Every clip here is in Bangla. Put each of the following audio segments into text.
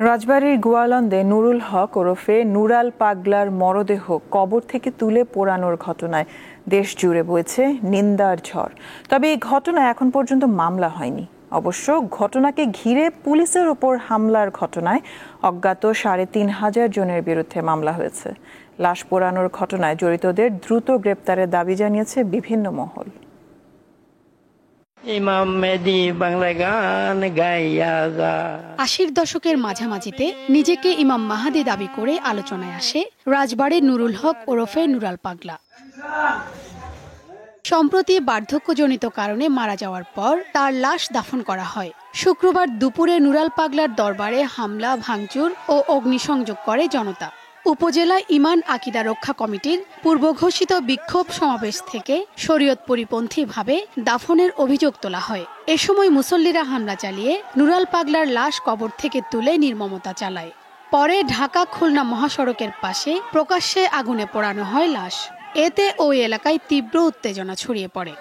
রাজবাড়ীর গোয়ালন্দে নুরুল হক ওরফে নুরাল পাগলার মরদেহ কবর থেকে তুলে পোড়ানোর ঘটনায় দেশ জুড়ে বইছে নিন্দার ঝড়। তবে এই ঘটনায় এখন পর্যন্ত মামলা হয়নি। অবশ্য ঘটনাকে ঘিরে পুলিশের ওপর হামলার ঘটনায় অজ্ঞাত ৩৫০০ জনের বিরুদ্ধে মামলা হয়েছে। লাশ পোড়ানোর ঘটনায় জড়িতদের দ্রুত গ্রেপ্তারের দাবি জানিয়েছে বিভিন্ন মহল। ইমাম মেহেদী বাংলা গান গাইয়া যা। ৮০ দশকের মাঝামাঝিতে নিজেকে ইমাম মাহাদি দাবি করে আলোচনায় আসে রাজবাড়ীর নুরুল হক ওরফে নুরাল পাগলা। সম্প্রতি বার্ধক্যজনিত কারণে মারা যাওয়ার পর তার লাশ দাফন করা হয়। শুক্রবার দুপুরে নুরাল পাগলার দরবারে হামলা, ভাঙচুর ও অগ্নিসংযোগ করে জনতা। উপজেলা ইমান আকিদা রক্ষা কমিটির পূর্বঘোষিত বিক্ষোভ সমাবেশ থেকে শরীয়ত পরিপন্থীভাবে দাফনের অভিযোগ তোলা হয়। এ সময় মুসল্লিরা হামলা চালিয়ে নুরাল পাগলার লাশ কবর থেকে তুলে নির্মমতা চালায়। পরে ঢাকা খুলনা মহাসড়কের পাশে প্রকাশ্যে আগুনে পোড়ানো হয় লাশ। এতে ওই এলাকায় তীব্র উত্তেজনা ছড়িয়ে পড়ে।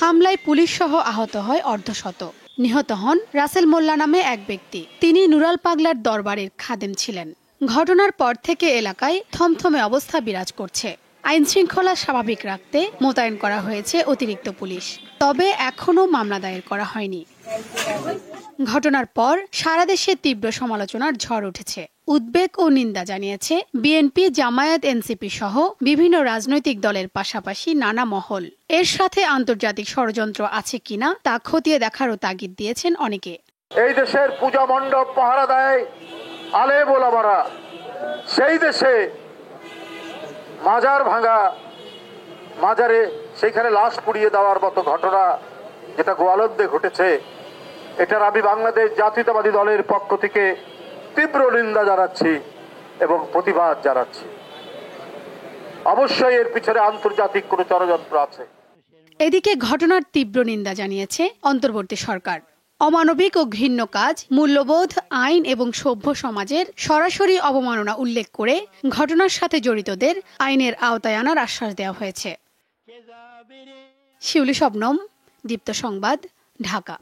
হামলায় পুলিশ সহ আহত হয় অর্ধশত। নিহত হন রাসেল মোল্লা নামে এক ব্যক্তি। তিনি নুরাল পাগলার দরবারের খাদেম ছিলেন। ঘটনার পর থেকে এলাকায় থমথমে অবস্থা বিরাজ করছে। আইন শৃঙ্খলা স্বাভাবিক রাখতে মোতায়েন করা হয়েছে অতিরিক্ত পুলিশ। তবে এখনও মামলা দায়ের করা হয়নি। ঘটনার পর সারা দেশে তীব্র সমালোচনার ঝড় উঠেছে। উদ্বেগ ও নিন্দা জানিয়েছে বিএনপি, জামায়াত, এনসিপি সহ বিভিন্ন রাজনৈতিক দলের পাশাপাশি নানা মহল। এর সাথে আন্তর্জাতিক ষড়যন্ত্র আছে কিনা তা খতিয়ে দেখারও তাগিদ দিয়েছেন অনেকে। এই দেশের পূজা মণ্ডপ পাহারা দেয় আলেম ওলামারা, সেই দেশে মাজার ভাঙা, মাজারে সেখানে লাশ পুড়িয়ে দেওয়ার মতো ঘটনা যেটা গোয়ালন্দে ঘটেছে, এটার আমি বাংলাদেশ জাতীয়তাবাদী দলের পক্ষ থেকে তীব্র নিন্দা জানাচ্ছি এবং প্রতিবাদ জানাচ্ছি। অবশ্যই এর পিছনে আন্তর্জাতিক কোনো ষড়যন্ত্র আছে। এদিকে ঘটনার তীব্র নিন্দা জানিয়েছে অন্তর্বর্তী সরকার। অমানবিক ও ঘৃণ্য কাজ, মূল্যবোধ, আইন এবং সভ্য সমাজের সরাসরি অবমাননা উল্লেখ করে ঘটনার সাথে জড়িতদের আইনের আওতায় আনার আশ্বাস দেওয়া হয়েছে। শিউলি শবনম, দীপ্ত সংবাদ, ঢাকা।